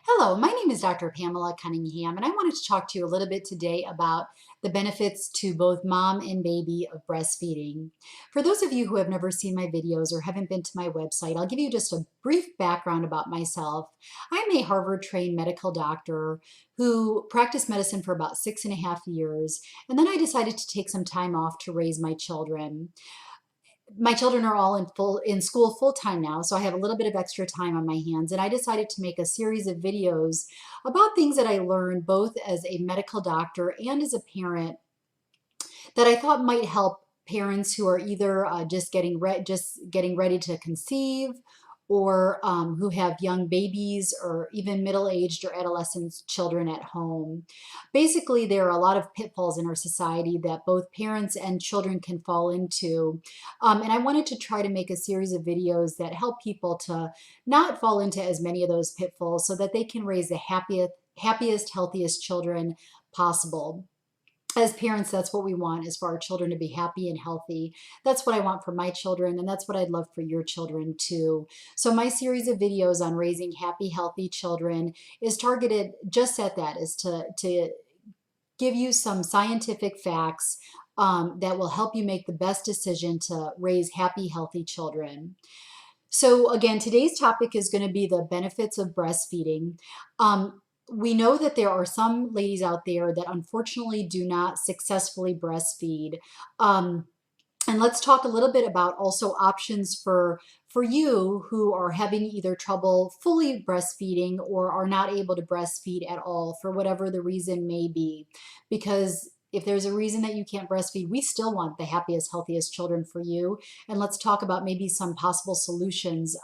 Hello, my name is Dr. Pamela Cunningham, and I wanted to talk to you a little bit today about the benefits to both mom and baby of breastfeeding. For those of you who have never seen my videos or haven't been to my website, I'll give you just a brief background about myself. I'm a Harvard-trained medical doctor who practiced medicine for about 6.5 years, and then I decided to take some time off to raise my children. My children are all in school full time now, so I have a little bit of extra time on my hands, and I decided to make a series of videos about things that I learned both as a medical doctor and as a parent that I thought might help parents who are either just getting ready to conceive, or who have young babies, or even middle-aged or adolescent children at home. Basically, there are a lot of pitfalls in our society that both parents and children can fall into. And I wanted to try to make a series of videos that help people to not fall into as many of those pitfalls so that they can raise the happiest, healthiest children possible. As parents, that's what we want, is for our children to be happy and healthy. That's what I want for my children, and that's what I'd love for your children too. So my series of videos on raising happy, healthy children is targeted just at that, is to give you some scientific facts that will help you make the best decision to raise happy, healthy children. So again, today's topic is going to be the benefits of breastfeeding. We know that there are some ladies out there that unfortunately do not successfully breastfeed. And let's talk a little bit about also options for you who are having either trouble fully breastfeeding or are not able to breastfeed at all for whatever the reason may be. Because if there's a reason that you can't breastfeed, we still want the happiest, healthiest children for you. And let's talk about maybe some possible solutions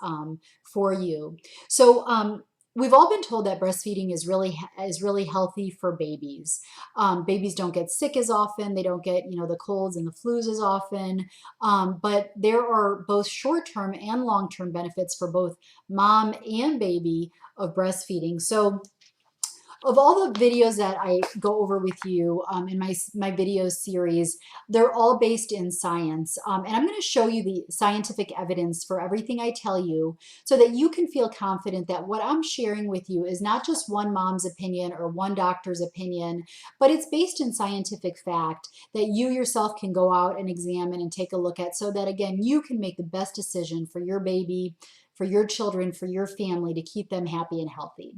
for you. So we've all been told that breastfeeding is really healthy for babies. Babies don't get sick as often. They don't get, the colds and the flus as often. But there are both short-term and long-term benefits for both mom and baby of breastfeeding. So of all the videos that I go over with you in my video series, they're all based in science. And I'm going to show you the scientific evidence for everything I tell you so that you can feel confident that what I'm sharing with you is not just one mom's opinion or one doctor's opinion, but it's based in scientific fact that you yourself can go out and examine and take a look at, so that, again, you can make the best decision for your baby, for your children, for your family, to keep them happy and healthy.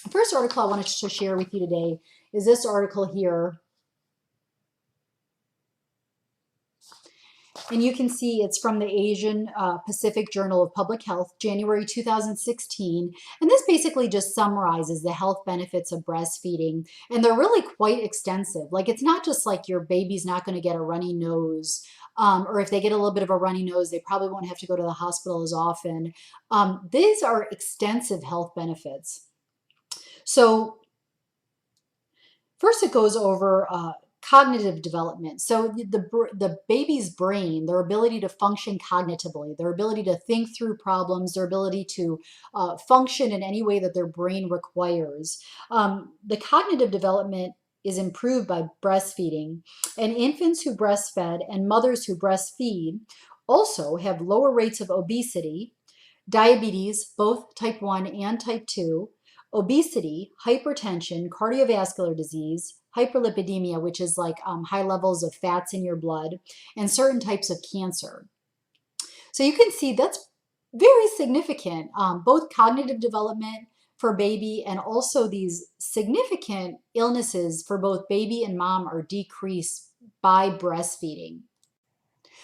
The first article I wanted to share with you today is this article here. And you can see it's from the Asian Pacific Journal of Public Health, January 2016. And this basically just summarizes the health benefits of breastfeeding. And they're really quite extensive. Like, it's not just like your baby's not going to get a runny nose, or if they get a little bit of a runny nose, they probably won't have to go to the hospital as often. These are extensive health benefits. So first it goes over cognitive development. So the baby's brain, their ability to function cognitively, their ability to think through problems, their ability to function in any way that their brain requires. The cognitive development is improved by breastfeeding, and infants who breastfed and mothers who breastfeed also have lower rates of obesity, diabetes, both type 1 and type 2, obesity, hypertension, cardiovascular disease, hyperlipidemia, which is like high levels of fats in your blood, and certain types of cancer. So you can see that's very significant, both cognitive development for baby and also these significant illnesses for both baby and mom are decreased by breastfeeding.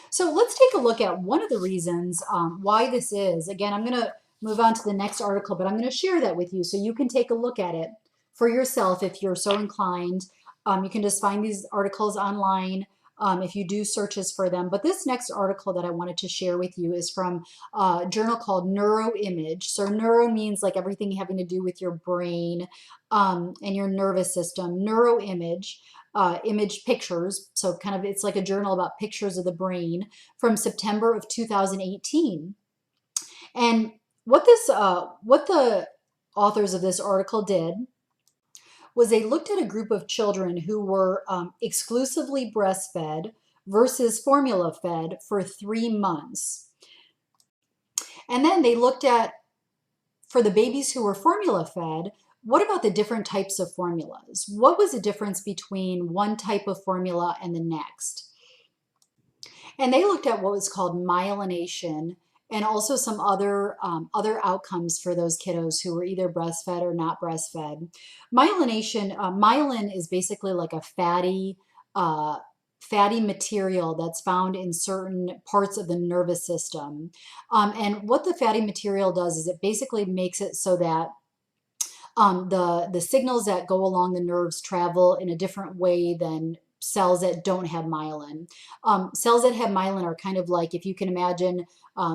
So let's take a look at one of the reasons why this is. Again, I'm going to move on to the next article, but I'm going to share that with you so you can take a look at it for yourself if you're so inclined. You can just find these articles online if you do searches for them. But this next article that I wanted to share with you is from a journal called Neuroimage. So neuro means like everything having to do with your brain and your nervous system. Neuroimage. Image pictures, so kind of it's like a journal about pictures of the brain, from September of 2018. And what the authors of this article did was they looked at a group of children who were exclusively breastfed versus formula fed for 3 months. And then they looked at for the babies who were formula fed, what about the different types of formulas? What was the difference between one type of formula and the next? And they looked at what was called myelination and also some other outcomes for those kiddos who were either breastfed or not breastfed. Myelination, myelin is basically like a fatty material that's found in certain parts of the nervous system. And what the fatty material does is it basically makes it so that the signals that go along the nerves travel in a different way than cells that don't have myelin. Cells that have myelin are kind of like, if you can imagine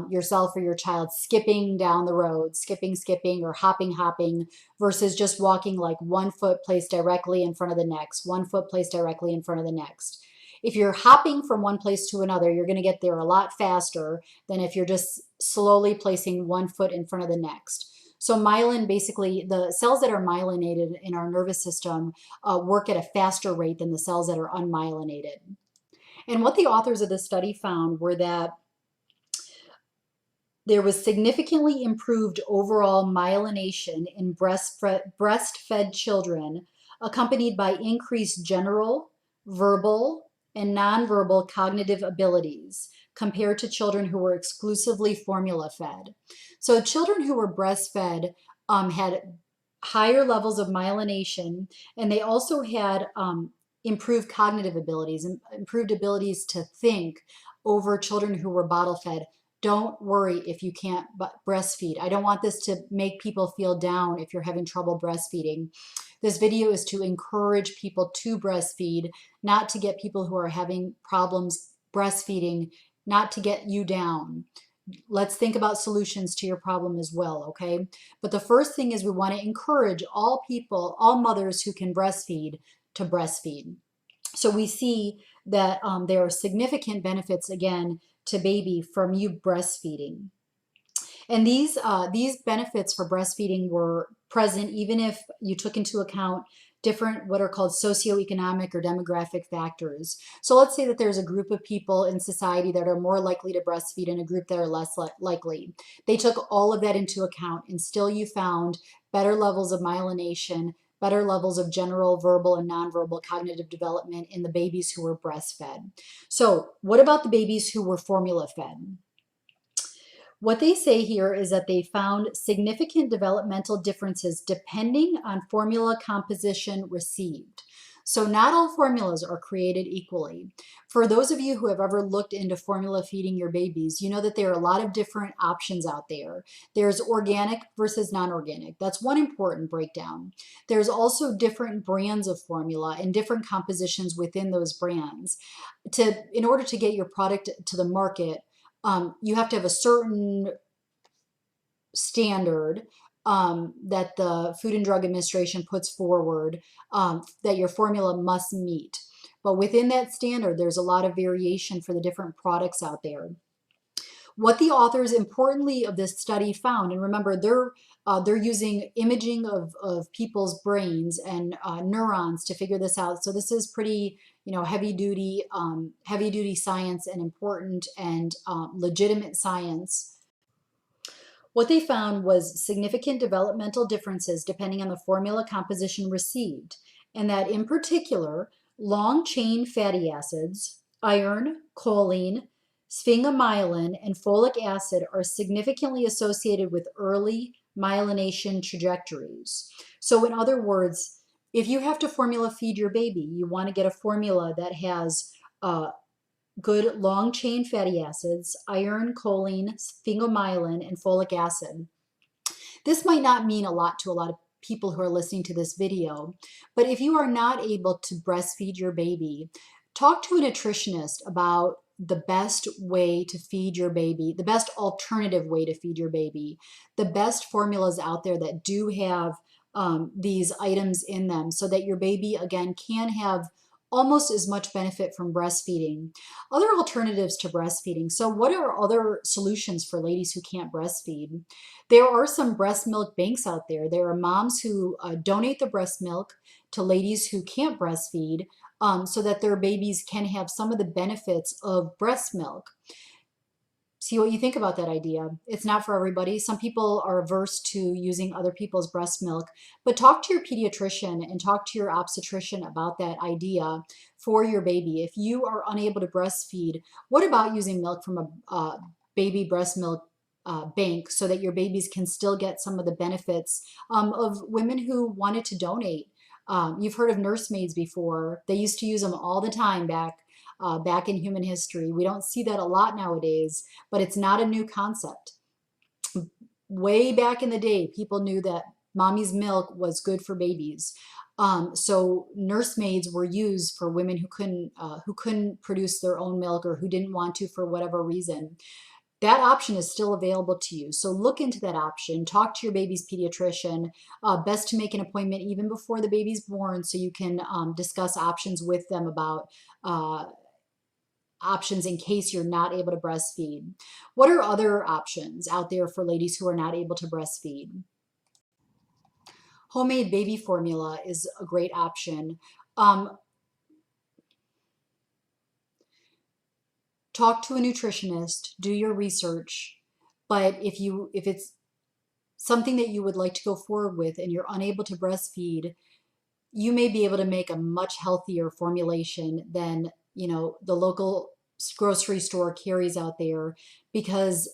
yourself or your child skipping down the road, skipping, or hopping, versus just walking like one foot placed directly in front of the next, one foot placed directly in front of the next. If you're hopping from one place to another, you're going to get there a lot faster than if you're just slowly placing one foot in front of the next. So myelin, basically, the cells that are myelinated in our nervous system work at a faster rate than the cells that are unmyelinated. And what the authors of this study found were that there was significantly improved overall myelination in breastfed children, accompanied by increased general, verbal, and nonverbal cognitive abilities compared to children who were exclusively formula fed. So children who were breastfed had higher levels of myelination, and they also had improved cognitive abilities, improved abilities to think over children who were bottle fed. Don't worry if you can't breastfeed. I don't want this to make people feel down if you're having trouble breastfeeding. This video is to encourage people to breastfeed, not to get people who are having problems breastfeeding, not to get you down. Let's think about solutions to your problem as well, okay? But the first thing is we want to encourage all people, all mothers who can breastfeed, to breastfeed. So we see that there are significant benefits, again, to baby from you breastfeeding. And these benefits for breastfeeding were present even if you took into account different what are called socioeconomic or demographic factors. So let's say that there's a group of people in society that are more likely to breastfeed and a group that are less likely. They took all of that into account, and still you found better levels of myelination, better levels of general, verbal, and nonverbal cognitive development in the babies who were breastfed. So what about the babies who were formula fed? What they say here is that they found significant developmental differences depending on formula composition received. So not all formulas are created equally. For those of you who have ever looked into formula feeding your babies, you know that there are a lot of different options out there. There's organic versus non-organic. That's one important breakdown. There's also different brands of formula and different compositions within those brands. In order to get your product to the market, you have to have a certain standard that the Food and Drug Administration puts forward that your formula must meet. But within that standard, there's a lot of variation for the different products out there. What the authors, importantly, of this study found, and remember, they're using imaging of people's brains and neurons to figure this out. So this is pretty, heavy duty science, and important and legitimate science. What they found was significant developmental differences depending on the formula composition received, and that in particular, long-chain fatty acids, iron, choline, sphingomyelin, and folic acid are significantly associated with early myelination trajectories. So in other words, if you have to formula feed your baby, you want to get a formula that has good long-chain fatty acids, iron, choline, sphingomyelin, and folic acid. This might not mean a lot to a lot of people who are listening to this video, but if you are not able to breastfeed your baby, talk to a nutritionist about the best way to feed your baby, the best alternative way to feed your baby, the best formulas out there that do have these items in them so that your baby, again, can have almost as much benefit from breastfeeding. Other alternatives to breastfeeding. So what are other solutions for ladies who can't breastfeed? There are some breast milk banks out there. There are moms who donate the breast milk to ladies who can't breastfeed so that their babies can have some of the benefits of breast milk. See what you think about that idea. It's not for everybody. Some people are averse to using other people's breast milk, but talk to your pediatrician and talk to your obstetrician about that idea for your baby. If you are unable to breastfeed, what about using milk from a baby breast milk bank so that your babies can still get some of the benefits of women who wanted to donate? You've heard of nursemaids before. They used to use them all the time back in human history. We don't see that a lot nowadays, but it's not a new concept. Way back in the day, people knew that mommy's milk was good for babies. So nursemaids were used for women who couldn't produce their own milk or who didn't want to for whatever reason. That option is still available to you. So look into that option. Talk to your baby's pediatrician. Best to make an appointment even before the baby's born so you can discuss options with them about options in case you're not able to breastfeed. What are other options out there for ladies who are not able to breastfeed? Homemade baby formula is a great option. Talk to a nutritionist, do your research, but if it's something that you would like to go forward with and you're unable to breastfeed, you may be able to make a much healthier formulation than, the local grocery store carries out there, because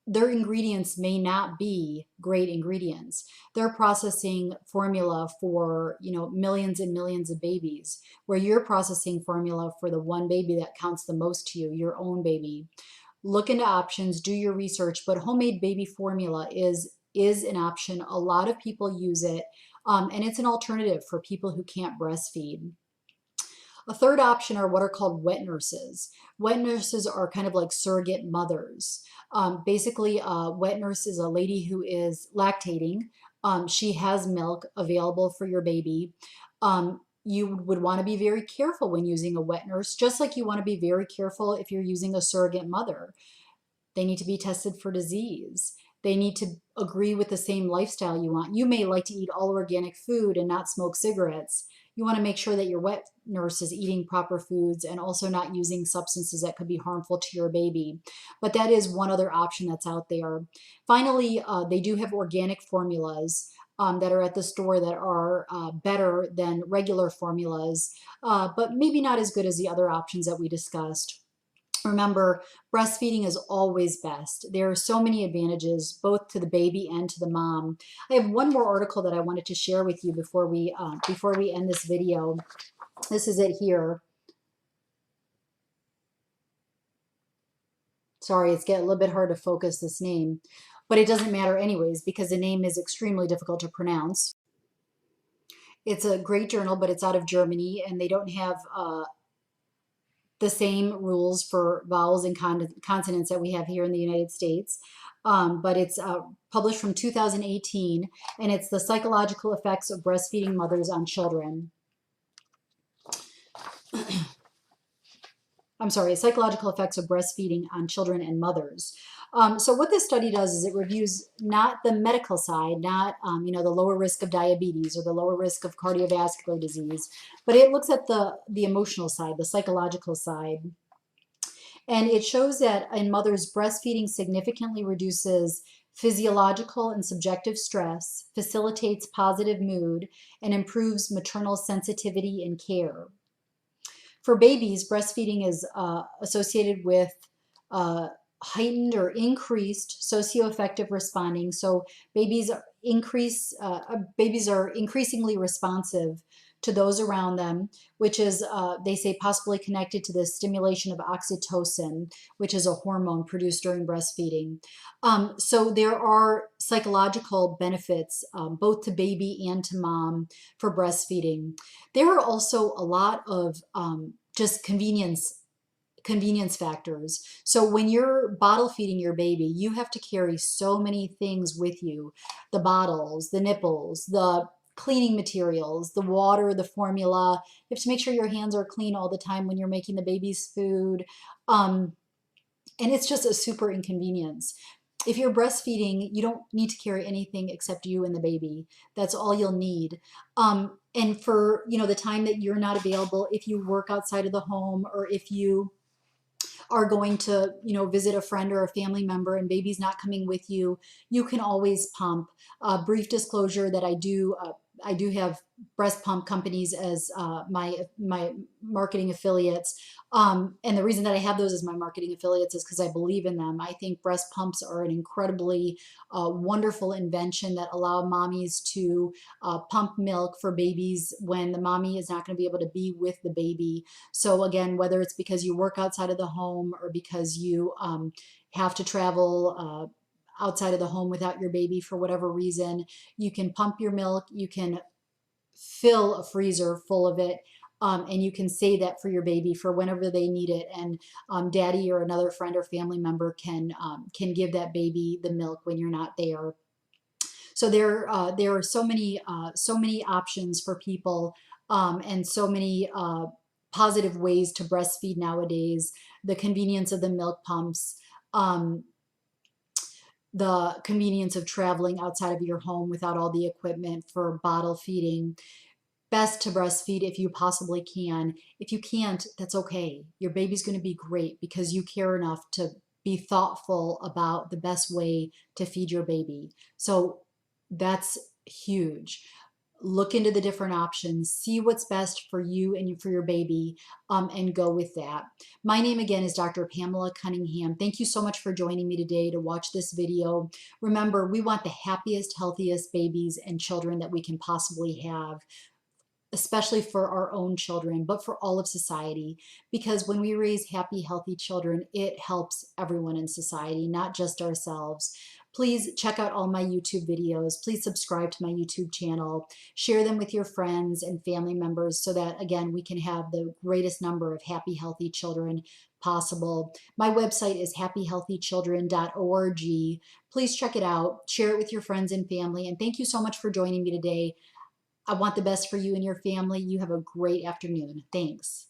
their ingredients may not be great ingredients. They're processing formula for, millions and millions of babies, where you're processing formula for the one baby that counts the most to you, your own baby. Look into options, do your research, but homemade baby formula is an option. A lot of people use it, and it's an alternative for people who can't breastfeed. A third option are what are called wet nurses. Wet nurses are kind of like surrogate mothers. Basically, a wet nurse is a lady who is lactating. She has milk available for your baby. You would want to be very careful when using a wet nurse, just like you want to be very careful if you're using a surrogate mother. They need to be tested for disease. They need to agree with the same lifestyle you want. You may like to eat all organic food and not smoke cigarettes. You want to make sure that your wet nurse is eating proper foods and also not using substances that could be harmful to your baby. But that is one other option that's out there. Finally, they do have organic formulas that are at the store that are better than regular formulas, but maybe not as good as the other options that we discussed. Remember, breastfeeding is always best. There are so many advantages, both to the baby and to the mom. I have one more article that I wanted to share with you before we end this video. This is it here. Sorry, it's getting a little bit hard to focus this name, but it doesn't matter anyways because the name is extremely difficult to pronounce. It's a great journal, but it's out of Germany, and they don't have the same rules for vowels and consonants that we have here in the United States. But it's published from 2018, and it's the psychological effects of breastfeeding mothers on children. I'm sorry, psychological effects of breastfeeding on children and mothers. So what this study does is it reviews not the medical side, not the lower risk of diabetes or the lower risk of cardiovascular disease, but it looks at the emotional side, the psychological side. And it shows that in mothers, breastfeeding significantly reduces physiological and subjective stress, facilitates positive mood, and improves maternal sensitivity and care. For babies, breastfeeding is associated with heightened or increased socioaffective responding. So babies are increasingly responsive to those around them, which is, they say, possibly connected to the stimulation of oxytocin, which is a hormone produced during breastfeeding. So there are psychological benefits, both to baby and to mom, for breastfeeding. There are also a lot of just convenience factors. So when you're bottle feeding your baby, you have to carry so many things with you: the bottles, the nipples, the cleaning materials, the water, the formula. You have to make sure your hands are clean all the time when you're making the baby's food. And it's just a super inconvenience. If you're breastfeeding, you don't need to carry anything except you and the baby. That's all you'll need. And for the time that you're not available, if you work outside of the home, or if you are going to, visit a friend or a family member and baby's not coming with you, you can always pump. Brief disclosure that I do have breast pump companies as my marketing affiliates. And the reason that I have those as my marketing affiliates is because I believe in them. I think breast pumps are an incredibly wonderful invention that allow mommies to pump milk for babies when the mommy is not going to be able to be with the baby. So again, whether it's because you work outside of the home or because you have to travel outside of the home without your baby for whatever reason, you can pump your milk, you can fill a freezer full of it, and you can save that for your baby for whenever they need it. And daddy or another friend or family member can give that baby the milk when you're not there. So there are so many options for people, and so many positive ways to breastfeed nowadays. The convenience of the milk pumps, um, the convenience of traveling outside of your home without all the equipment for bottle feeding. Best to breastfeed if you possibly can. If you can't, that's okay. Your baby's going to be great because you care enough to be thoughtful about the best way to feed your baby. So that's huge. Look into the different options, see what's best for you and for your baby, and go with that. My name again is Dr. Pamela Cunningham. Thank you so much for joining me today to watch this video. Remember, we want the happiest, healthiest babies and children that we can possibly have, especially for our own children, but for all of society. Because when we raise happy, healthy children, it helps everyone in society, not just ourselves. Please check out all my YouTube videos. Please subscribe to my YouTube channel. Share them with your friends and family members so that, again, we can have the greatest number of happy, healthy children possible. My website is happyhealthychildren.org. Please check it out. Share it with your friends and family. And thank you so much for joining me today. I want the best for you and your family. You have a great afternoon. Thanks.